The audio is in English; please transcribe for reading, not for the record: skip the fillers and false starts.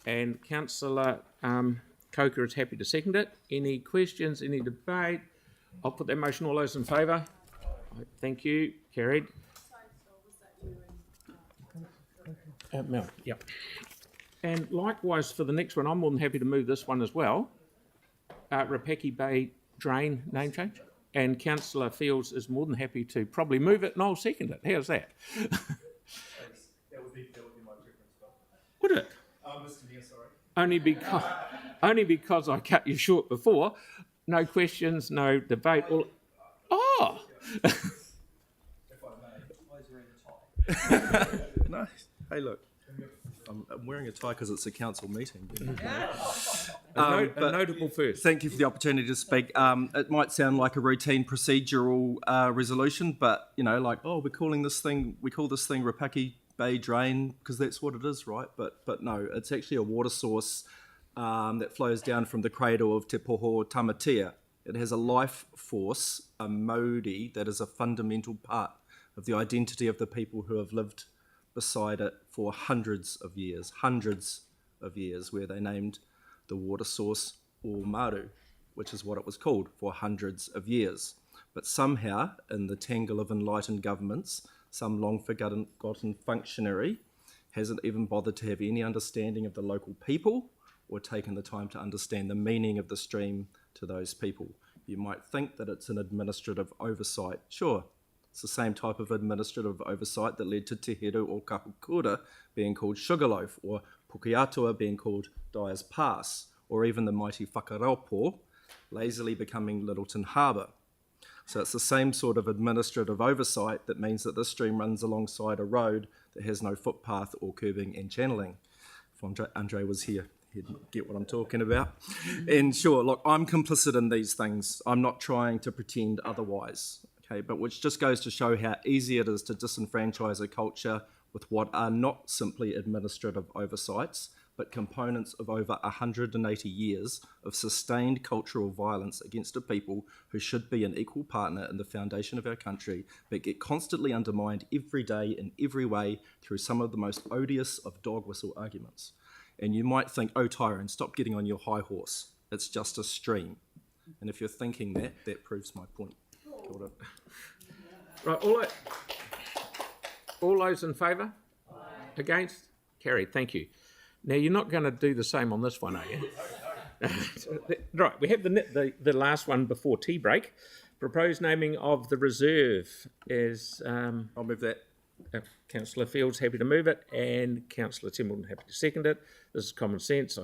and Councillor Coker is happy to second it. Any questions, any debate? I'll put that motion. All those in favour? Thank you. Carried. Mel, yep. And likewise for the next one, I'm more than happy to move this one as well. Rapaki Bay Drain name change. And Councillor Fields is more than happy to probably move it and I'll second it. How's that? That would be my preference. Would it? Mr. Mayor, sorry. Only because I cut you short before. No questions, no debate. Oh! If I may. Why is wearing a tie? No. Hey, look. I'm wearing a tie because it's a council meeting. A notable first. Thank you for the opportunity to speak. It might sound like a routine procedural resolution, but we call this thing Rapaki Bay Drain because that's what it is, right? But no, it's actually a water source that flows down from the cradle of Te Poho Tamatea. It has a life force, a mauri, that is a fundamental part of the identity of the people who have lived beside it for hundreds of years, where they named the water source Omaru, which is what it was called for hundreds of years. But somehow, in the tangle of enlightened governments, some long-forgotten functionary hasn't even bothered to have any understanding of the local people or taken the time to understand the meaning of the stream to those people. You might think that it's an administrative oversight. Sure, it's the same type of administrative oversight that led to Te Heru o Kahukura being called Sugarloaf, or Pukeatua being called Dyer's Pass, or even the mighty Whakaraupo lazily becoming Littleton Harbour. So it's the same sort of administrative oversight that means that this stream runs alongside a road that has no footpath or curbing and channelling. If Andre was here, he'd get what I'm talking about. And sure, look, I'm complicit in these things. I'm not trying to pretend otherwise. Okay, but which just goes to show how easy it is to disenfranchise a culture with what are not simply administrative oversights, but components of over 180 years of sustained cultural violence against a people who should be an equal partner in the foundation of our country, but get constantly undermined every day in every way through some of the most odious of dog whistle arguments. And you might think, oh, Tyrone, stop getting on your high horse. It's just a stream. And if you're thinking that, that proves my point. Right, all those in favour? Aye. Against? Carried, thank you. Now, you're not going to do the same on this one, are you? Right, we have the last one before tea break. Proposed naming of the reserve is... I'll move that. Councillor Fields happy to move it and Councillor Templeton happy to second it. This is common sense. I